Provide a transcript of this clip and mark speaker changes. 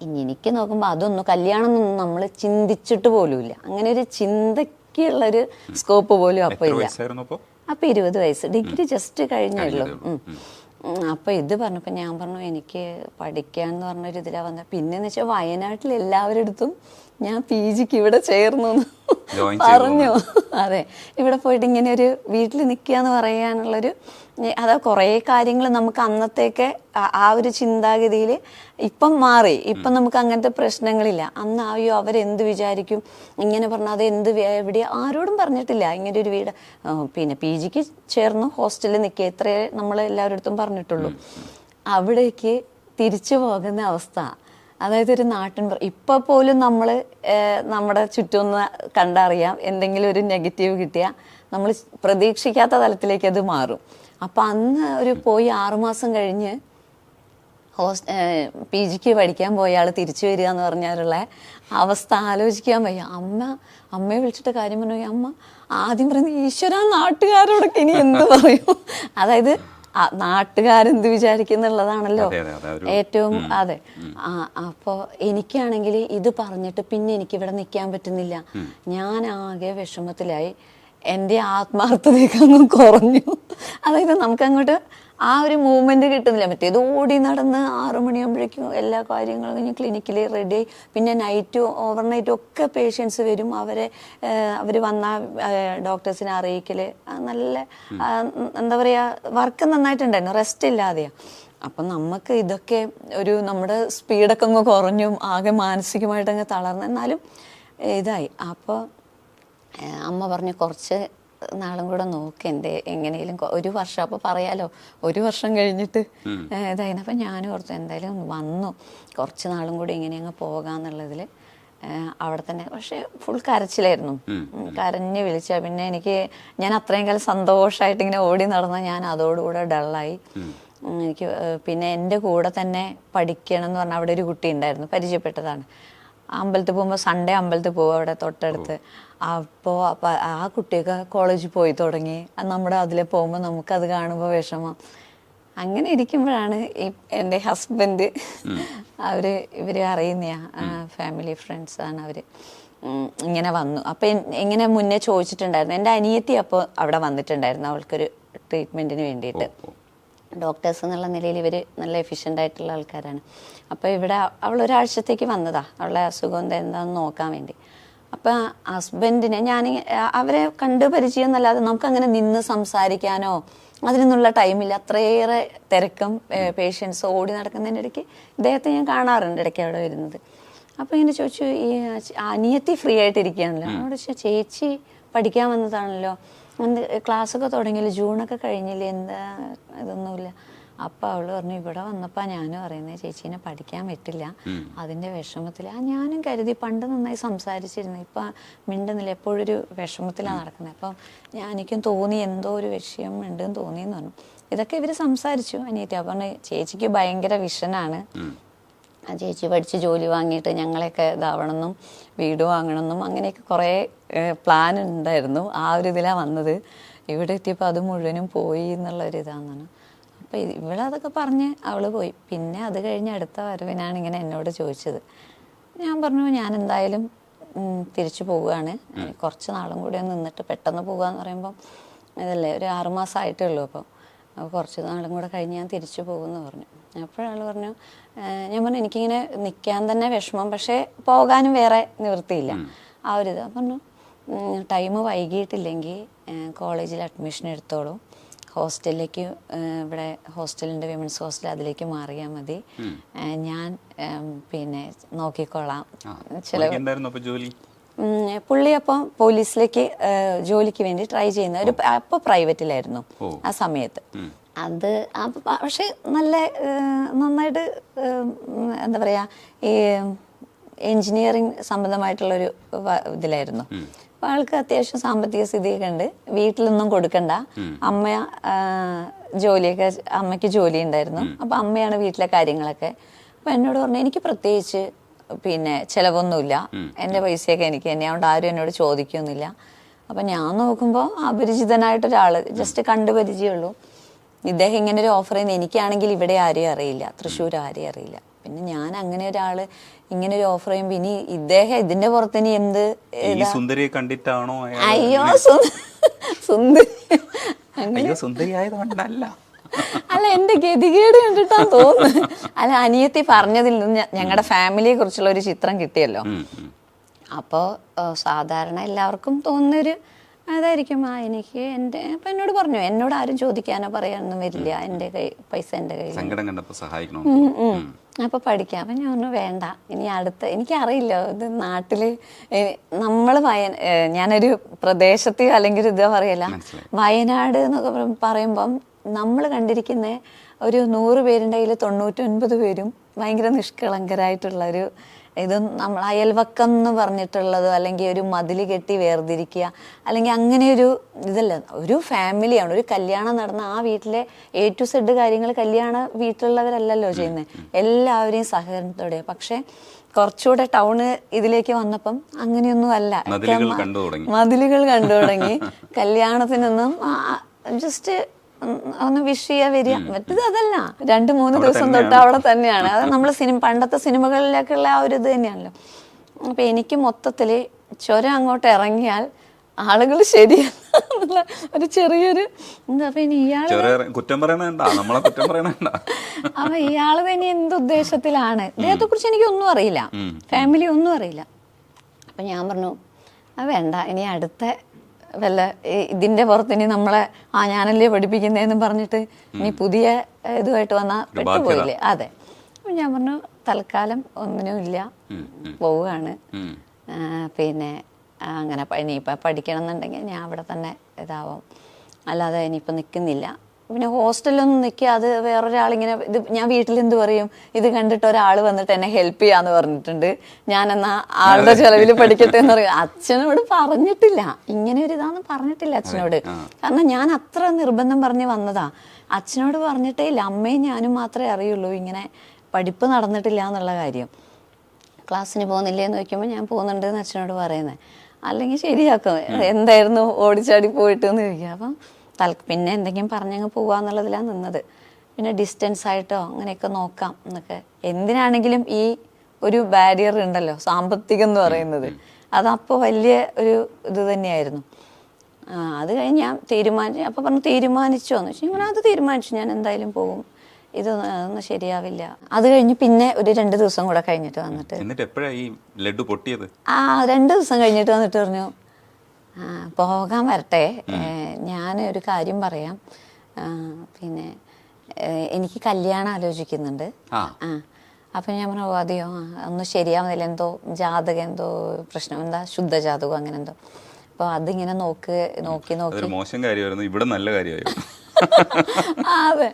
Speaker 1: എനിക്ക് നോക്കുമ്പോൾ അതൊന്നും കല്യാണം ഒന്നും നമ്മൾ ചിന്തിച്ചിട്ട് പോലുമില്ല. അങ്ങനെ ഒരു ചിന്തയ്ക്കുള്ളൊരു സ്കോപ്പ് പോലും അപ്പോൾ ഇല്ല. അപ്പോൾ 20 വയസ്സ്, ഡിഗ്രി ജസ്റ്റ് കഴിഞ്ഞുള്ളൂ. അപ്പോൾ ഇത് പറഞ്ഞപ്പോൾ ഞാൻ പറഞ്ഞു എനിക്ക് പഠിക്കാമെന്ന് പറഞ്ഞൊരു ഇതിലാണ് വന്നത്. പിന്നെന്ന് വെച്ചാൽ വയനാട്ടിൽ എല്ലാവരുടെ അടുത്തും ഞാൻ PGക്ക് ഇവിടെ ചേർന്നു പറഞ്ഞു. അതെ, ഇവിടെ പോയിട്ട് ഇങ്ങനെ ഒരു വീട്ടിൽ നിൽക്കുക എന്ന് പറയാനുള്ളൊരു അതാ കുറേ കാര്യങ്ങൾ നമുക്ക് അന്നത്തേക്ക് ആ ഒരു ചിന്താഗതിയിൽ ഇപ്പം മാറി. ഇപ്പം നമുക്ക് അങ്ങനത്തെ പ്രശ്നങ്ങളില്ല. അന്ന് അയ്യോ അവരെന്ത് വിചാരിക്കും ഇങ്ങനെ പറഞ്ഞാൽ അത് എന്ത് എവിടെ ആരോടും പറഞ്ഞിട്ടില്ല ഇങ്ങനെ ഒരു വീട്. പിന്നെ PGക്ക് ചേർന്നു ഹോസ്റ്റലിൽ നിൽക്കുക, ഇത്രയേ നമ്മൾ എല്ലാവരുടെ അടുത്തും പറഞ്ഞിട്ടുള്ളൂ. അവിടേക്ക് തിരിച്ചു പോകുന്ന അവസ്ഥ, അതായത് ഒരു നാട്ടിൻ ഇപ്പോൾ പോലും നമ്മൾ നമ്മുടെ ചുറ്റൊന്ന് കണ്ടറിയാം. എന്തെങ്കിലും ഒരു നെഗറ്റീവ് കിട്ടിയാൽ നമ്മൾ പ്രതീക്ഷിക്കാത്ത തലത്തിലേക്ക് അത് മാറും. അപ്പം അന്ന് ഒരു പോയി 6 മാസം കഴിഞ്ഞ് PGക്ക് പഠിക്കാൻ പോയ ആൾ തിരിച്ചു വരിക എന്ന് പറഞ്ഞാലുള്ള അവസ്ഥ ആലോചിക്കാൻ വയ്യ. അമ്മയെ വിളിച്ചിട്ട് കാര്യം പറഞ്ഞു. അമ്മ ആദ്യം പറയുന്നത് ഈശ്വര നാട്ടുകാരോടൊക്കെ ഇനി എന്ത് പറയും, അതായത് നാട്ടുകാരെന്ത് വിചാരിക്കുന്നുള്ളതാണല്ലോ ഏറ്റവും. അതെ, അപ്പോൾ എനിക്കാണെങ്കിൽ ഇത് പറഞ്ഞിട്ട് പിന്നെ എനിക്കിവിടെ നിൽക്കാൻ പറ്റുന്നില്ല. ഞാൻ ആകെ വിഷമത്തിലായി. എൻ്റെ ആത്മാർത്ഥതയൊക്കെ അങ്ങ് കുറഞ്ഞു. അതായത് നമുക്കങ്ങോട്ട് ആ ഒരു മൂവ്മെന്റ് കിട്ടുന്നില്ല. മറ്റേത് ഓടി നടന്ന് 6 മണിയാകുമ്പോഴേക്കും എല്ലാ കാര്യങ്ങളും കഴിഞ്ഞ് ക്ലിനിക്കിൽ റെഡിയായി. പിന്നെ നൈറ്റും ഓവർനൈറ്റും ഒക്കെ പേഷ്യൻസ് വരും. അവർ വന്ന ഡോക്ടേഴ്സിനെ അറിയിക്കൽ നല്ല എന്താ പറയുക, വർക്ക് നന്നായിട്ടുണ്ടായിരുന്നു, റെസ്റ്റ് ഇല്ലാതെയാണ്. അപ്പം നമുക്ക് ഇതൊക്കെ ഒരു നമ്മുടെ സ്പീഡൊക്കെ അങ്ങ് കുറഞ്ഞു, ആകെ മാനസികമായിട്ടങ്ങ് തളർന്നു. എന്നാലും ഇതായി. അപ്പോൾ അമ്മ പറഞ്ഞു കുറച്ച് നാളും കൂടെ നോക്ക്, എങ്ങനെയും 1 വർഷം. അപ്പോൾ പറയാലോ 1 വർഷം കഴിഞ്ഞിട്ട് ഇതായിരുന്നു. അപ്പം ഞാനും ഓർത്തു എന്തായാലും വന്നു കുറച്ച് നാളും കൂടി ഇങ്ങനെ അങ്ങ് പോകാമെന്നുള്ളതിൽ അവിടെ തന്നെ. പക്ഷെ ഫുൾ കരച്ചിലായിരുന്നു, കരഞ്ഞ് വിളിച്ച. പിന്നെ ഞാൻ അത്രയും കാലം സന്തോഷമായിട്ട് ഇങ്ങനെ ഓടി നടന്ന ഞാൻ അതോടുകൂടെ ഡള്ളായി. എനിക്ക് പിന്നെ എൻ്റെ കൂടെ തന്നെ പഠിക്കണം എന്ന് പറഞ്ഞാൽ അവിടെ ഒരു കുട്ടി ഉണ്ടായിരുന്നു, പരിചയപ്പെട്ടതാണ്. അമ്പലത്തിൽ പോകുമ്പോൾ സൺഡേ അമ്പലത്തിൽ പോകും അവിടെ തൊട്ടടുത്ത്. അപ്പോൾ ആ കുട്ടിയൊക്കെ കോളേജിൽ പോയി തുടങ്ങി. നമ്മുടെ അതിൽ പോകുമ്പോൾ നമുക്കത് കാണുമ്പോൾ വിഷമം. അങ്ങനെ ഇരിക്കുമ്പോഴാണ് എൻ്റെ ഹസ്ബൻഡ് ഇവർ അറിയുന്ന ഫാമിലി ഫ്രണ്ട്സാണ് അവർ, ഇങ്ങനെ വന്നു. അപ്പം ഇങ്ങനെ മുന്നേ ചോദിച്ചിട്ടുണ്ടായിരുന്നു. എൻ്റെ അനിയത്തി അപ്പോൾ അവിടെ വന്നിട്ടുണ്ടായിരുന്നു അവൾക്കൊരു ട്രീറ്റ്മെൻറ്റിന് വേണ്ടിയിട്ട്. ഡോക്ടേഴ്സ് എന്നുള്ള നിലയിൽ ഇവർ നല്ല എഫിഷ്യൻ്റ് ആയിട്ടുള്ള ആൾക്കാരാണ്. അപ്പോൾ ഇവിടെ അവൾ ഒരാഴ്ചത്തേക്ക് വന്നതാണ്, അവളുടെ അസുഖം എന്താണെന്ന് നോക്കാൻ വേണ്ടി. അപ്പം ഹസ്ബൻഡിനെ അവരെ കണ്ട് പരിചയം എന്നല്ലാതെ നമുക്കങ്ങനെ നിന്ന് സംസാരിക്കാനോ അതിനൊന്നുള്ള ടൈമില്ല. അത്രയേറെ തിരക്കും പേഷ്യൻസ് ഓടി നടക്കുന്നതിൻ്റെ ഇടയ്ക്ക് ഇദ്ദേഹത്തെ ഞാൻ കാണാറുണ്ട് ഇടയ്ക്ക് അവിടെ വരുന്നത്. അപ്പോൾ ഇങ്ങനെ ചോദിച്ചു, ഈ അനിയത്തി ഫ്രീ ആയിട്ടിരിക്കുകയാണല്ലോ. അവിടെ ചേച്ചി പഠിക്കാൻ വന്നതാണല്ലോ, ക്ലാസ്സൊക്കെ തുടങ്ങിയില്ല, ജൂണൊക്കെ കഴിഞ്ഞില്ലേ, എന്താ ഇതൊന്നുമില്ല. അപ്പം അവൾ പറഞ്ഞു ഇവിടെ വന്നപ്പോൾ ഞാനും അറിയുന്നത് ചേച്ചീനെ പഠിക്കാൻ പറ്റില്ല, അതിൻ്റെ വിഷമത്തിൽ. ഞാനും കരുതി പണ്ട് നന്നായി സംസാരിച്ചിരുന്നു, ഇപ്പം മിണ്ടുന്നില്ല, എപ്പോഴൊരു വിഷമത്തിലാണ് നടക്കുന്നത്. അപ്പം എനിക്കും തോന്നി എന്തോ ഒരു വിഷയം ഉണ്ടെന്ന് തോന്നിയെന്ന് പറഞ്ഞു. ഇതൊക്കെ ഇവർ സംസാരിച്ചു അനിയത്തി. അപ്പം ചേച്ചിക്ക് ഭയങ്കര വിഷനാണ്, ചേച്ചി പഠിച്ച് ജോലി വാങ്ങിയിട്ട് ഞങ്ങളെയൊക്കെ ഇതാവണമെന്നും വീട് വാങ്ങണമെന്നും അങ്ങനെയൊക്കെ കുറേ പ്ലാൻ ഉണ്ടായിരുന്നു. ആ ഒരു ഇതിലാണ് വന്നത്. ഇവിടെ എത്തിയപ്പോൾ അത് മുഴുവനും പോയി എന്നുള്ളൊരിതാണെന്നാണ്. അപ്പോൾ ഇവളതൊക്കെ പറഞ്ഞ് അവൾ പോയി. പിന്നെ അത് കഴിഞ്ഞ് അടുത്ത വരവിനാണ് ഇങ്ങനെ എന്നോട് ചോദിച്ചത്. ഞാൻ പറഞ്ഞു ഞാൻ എന്തായാലും തിരിച്ചു പോവുകയാണ്, കുറച്ച് നാളും കൂടി ഒന്ന് നിന്നിട്ട് പെട്ടെന്ന് പോകുക എന്ന് പറയുമ്പം ഇതല്ലേ ഒരു 6 മാസം ആയിട്ടേ ഉള്ളൂ. അപ്പോൾ കുറച്ച് നാളും കൂടെ കഴിഞ്ഞ് ഞാൻ തിരിച്ചു പോകുമെന്ന് പറഞ്ഞു. അപ്പോഴാൾ പറഞ്ഞു, ഞാൻ പറഞ്ഞു എനിക്കിങ്ങനെ നിൽക്കാൻ തന്നെ വിഷമം, പക്ഷേ പോകാനും വേറെ നിവൃത്തിയില്ല. ആ ഒരു ഇത് പറഞ്ഞു, ടൈം വൈകിയിട്ടില്ലെങ്കിൽ കോളേജിൽ അഡ്മിഷൻ എടുത്തോളൂ, ഹോസ്റ്റലിലേക്ക് ഇവിടെ ഹോസ്റ്റലുണ്ട്, വിമൻസ് ഹോസ്റ്റൽ, അതിലേക്ക് മാറിയാൽ മതി, ഞാൻ പിന്നെ നോക്കിക്കൊള്ളാം. പുള്ളി അപ്പം പോലീസിലേക്ക് ജോലിക്ക് വേണ്ടി ട്രൈ ചെയ്യുന്ന അപ്പോൾ പ്രൈവറ്റിലായിരുന്നു ആ സമയത്ത്. അത് പക്ഷെ നന്നായിട്ട് എന്താ പറയുക, ഈ എൻജിനീയറിങ് സംബന്ധമായിട്ടുള്ളൊരു ഇതിലായിരുന്നു. അപ്പോൾ ആൾക്ക് അത്യാവശ്യം സാമ്പത്തിക സ്ഥിതിയൊക്കെ ഉണ്ട്, വീട്ടിലൊന്നും കൊടുക്കണ്ട. അമ്മയ്ക്ക് ജോലി ഉണ്ടായിരുന്നു. അപ്പോൾ അമ്മയാണ് വീട്ടിലെ കാര്യങ്ങളൊക്കെ. അപ്പോൾ എന്നോട് പറഞ്ഞു എനിക്ക് പ്രത്യേകിച്ച് പിന്നെ ചിലവൊന്നുമില്ല, എൻ്റെ പൈസയൊക്കെ എനിക്ക് തന്നെ, അതുകൊണ്ട് ആരും എന്നോട് ചോദിക്കൊന്നുമില്ല. അപ്പം ഞാൻ നോക്കുമ്പോൾ അപരിചിതനായിട്ടൊരാൾ, ജസ്റ്റ് കണ്ടു പരിചയമുള്ളൂ, ഇദ്ദേഹം ഇങ്ങനെ ഒരു ഓഫർ ചെയ്യുന്നത്. എനിക്കാണെങ്കിൽ ഇവിടെ ആരെയും അറിയില്ല, തൃശ്ശൂർ ആരെയും അറിയില്ല. പിന്നെ ഞാൻ അങ്ങനെ ഒരാള് ഇങ്ങനെ ഒരു ഓഫർ ചെയ്യുമ്പോൾ ഇനി ഇദ്ദേഹം ഇതിന്റെ പുറത്ത് ഇനി എന്ത്
Speaker 2: ഈ സുന്ദരിയെ കണ്ടിട്ടാണോ
Speaker 1: അയ്യോ സുന്ദരി
Speaker 2: അയ്യോ സുന്ദരി ആയതുകൊണ്ടല്ല.
Speaker 1: അല്ല എന്റെ ഗതികേട് കണ്ടിട്ടാന്ന് തോന്നുന്നു. അല്ല അനിയത്തി പറഞ്ഞതിൽ നിന്ന് ഞങ്ങളുടെ ഫാമിലിയെ കുറിച്ചുള്ള ഒരു ചിത്രം കിട്ടിയല്ലോ. അപ്പോൾ സാധാരണ എല്ലാവർക്കും തോന്നുന്നൊരു അതായിരിക്കും. എനിക്ക് എൻ്റെ അപ്പം എന്നോട് പറഞ്ഞു, എന്നോട് ആരും ചോദിക്കാനോ പറയാനൊന്നും വരില്ല, എൻ്റെ പൈസ എൻ്റെ കയ്യിൽ,
Speaker 2: സങ്കടം കണ്ടപ്പോൾ സഹായിക്കണം.
Speaker 1: അപ്പോൾ പഠിക്കാം. അപ്പം ഞാൻ പറഞ്ഞു വേണ്ട, ഇനി അടുത്ത എനിക്കറിയില്ല ഇത് നാട്ടിൽ നമ്മൾ ഞാനൊരു പ്രദേശത്ത് അല്ലെങ്കിൽ ഇതാ പറയല്ല, വയനാട് എന്നൊക്കെ പറയുമ്പം നമ്മൾ കണ്ടിരിക്കുന്ന ഒരു 100 പേരുടെ കയ്യിൽ 99 പേരും ഭയങ്കര നിഷ്കളങ്കരായിട്ടുള്ള ഒരു ഇത് നമ്മൾ അയൽവക്കം എന്ന് പറഞ്ഞിട്ടുള്ളത്, അല്ലെങ്കിൽ ഒരു മതിൽ കെട്ടി വേർതിരിക്കുക, അല്ലെങ്കിൽ അങ്ങനെ ഒരു ഇതല്ല. ഒരു ഫാമിലിയാണ്. ഒരു കല്യാണം നടന്ന ആ വീട്ടിലെ A to Z കാര്യങ്ങൾ കല്യാണ വീട്ടിലുള്ളവരല്ലല്ലോ ചെയ്യുന്നത്, എല്ലാവരെയും സഹകരണത്തോടെ. പക്ഷെ കുറച്ചുകൂടെ ടൗണ് ഇതിലേക്ക് വന്നപ്പം അങ്ങനെയൊന്നും അല്ല. മതിലുകൾ കണ്ടു തുടങ്ങി. കല്യാണത്തിനൊന്നും ജസ്റ്റ് ഒന്ന് വിഷ് ചെയ്യാൻ വരിക, മറ്റത് അതല്ല. 2-3 ദിവസം തൊട്ട് അവിടെ തന്നെയാണ്. അത് നമ്മൾ പണ്ടത്തെ സിനിമകളിലേക്കുള്ള ആ ഒരു ഇത് തന്നെയാണല്ലോ. അപ്പൊ എനിക്ക് മൊത്തത്തില് ചുരം അങ്ങോട്ട് ഇറങ്ങിയാൽ ആളുകൾ ശരിയല്ല ഒരു ചെറിയൊരു എന്താ. അപ്പൊ ഇനി അപ്പൊ ഇയാള് തന്നെ എന്തുദ്ദേശത്തിലാണ്, ഇദ്ദേഹത്തെ കുറിച്ച് എനിക്ക് ഒന്നും അറിയില്ല, ഫാമിലി ഒന്നും അറിയില്ല. അപ്പൊ ഞാൻ പറഞ്ഞു അത് വേണ്ട, ഇനി അടുത്ത വല്ല ഇതിന്റെ പുറത്ത് ഇനി നമ്മളെ ഞാനല്ലേ പഠിപ്പിക്കുന്നതെന്ന് പറഞ്ഞിട്ട് ഇനി പുതിയ ഇതുമായിട്ട് വന്നാൽ പെട്ടുപോയില്ലേ. അതെ. അപ്പം ഞാൻ പറഞ്ഞു തൽക്കാലം ഒന്നിനും ഇല്ല, പോവുകയാണ്. പിന്നെ അങ്ങനെ ഇനിയിപ്പോൾ പഠിക്കണം എന്നുണ്ടെങ്കിൽ ഞാൻ അവിടെ തന്നെ ഇതാവും, അല്ലാതെ ഇനിയിപ്പോൾ നിൽക്കുന്നില്ല. പിന്നെ ഹോസ്റ്റലിലൊന്നും നിൽക്കുക, അത് വേറൊരാളിങ്ങനെ ഇത് ഞാൻ വീട്ടിൽ എന്ത് പറയും, ഇത് കണ്ടിട്ട് ഒരാൾ വന്നിട്ട് എന്നെ ഹെൽപ്പ് ചെയ്യാന്ന് പറഞ്ഞിട്ടുണ്ട്, ഞാൻ എന്നാ ആളുടെ ചെലവിൽ പഠിക്കട്ടെ എന്ന് പറയും. അച്ഛനോട് പറഞ്ഞിട്ടില്ല, ഇങ്ങനെ ഒരു ഇതാന്ന് പറഞ്ഞിട്ടില്ല അച്ഛനോട്. കാരണം ഞാൻ അത്ര നിർബന്ധം പറഞ്ഞ് വന്നതാ. അച്ഛനോട് പറഞ്ഞിട്ടേ ഇല്ല, അമ്മയും ഞാനും മാത്രമേ അറിയുള്ളൂ ഇങ്ങനെ പഠിപ്പ് നടന്നിട്ടില്ല എന്നുള്ള കാര്യം. ക്ലാസ്സിന് പോകുന്നില്ലേന്ന് ചോദിക്കുമ്പോൾ ഞാൻ പോകുന്നുണ്ട് എന്ന് അച്ഛനോട് പറയുന്നത്, അല്ലെങ്കിൽ ശരിയാക്കും, എന്തായിരുന്നു ഓടിച്ചാടി പോയിട്ട് എന്ന് ചോദിക്കുക. അപ്പം പിന്നെ എന്തെങ്കിലും പറഞ്ഞങ്ങ് പോവാന്നുള്ളതിലാണ് നിന്നത്. പിന്നെ ഡിസ്റ്റൻസ് ആയിട്ടോ അങ്ങനെയൊക്കെ നോക്കാം എന്നൊക്കെ. എന്തിനാണെങ്കിലും ഈ ഒരു ബാരിയർ ഉണ്ടല്ലോ, സാമ്പത്തികം എന്ന് പറയുന്നത്, അതപ്പോൾ വലിയ ഒരു ഇത് തന്നെയായിരുന്നു. അത് കഴിഞ്ഞ് ഞാൻ തീരുമാനിച്ചു. അപ്പോൾ പറഞ്ഞു തീരുമാനിച്ചോ എന്ന് വെച്ചാൽ ഞാൻ അത് തീരുമാനിച്ചു, ഞാൻ എന്തായാലും പോകും, ഇതൊന്നും ശരിയാവില്ല. അത് കഴിഞ്ഞ് പിന്നെ ഒരു 2 ദിവസം കൂടെ കഴിഞ്ഞിട്ട് വന്നിട്ട് 2 ദിവസം കഴിഞ്ഞിട്ട് വന്നിട്ട് പറഞ്ഞു പോകാൻ വരട്ടെ, ഞാൻ ഒരു കാര്യം പറയാം, പിന്നെ എനിക്ക് കല്യാണം ആലോചിക്കുന്നുണ്ട്. അപ്പം ഞാൻ പറഞ്ഞു അതെയോ, ഒന്നും ശരിയാവുന്നില്ല, എന്തോ ജാതകം എന്തോ പ്രശ്നം, എന്താ ശുദ്ധജാതകം അങ്ങനെ എന്തോ. അപ്പോൾ അതിങ്ങനെ നോക്കി മോശം കാര്യമായിരുന്നു, ഇവിടെ നല്ല കാര്യമായിരുന്നു. അതെ.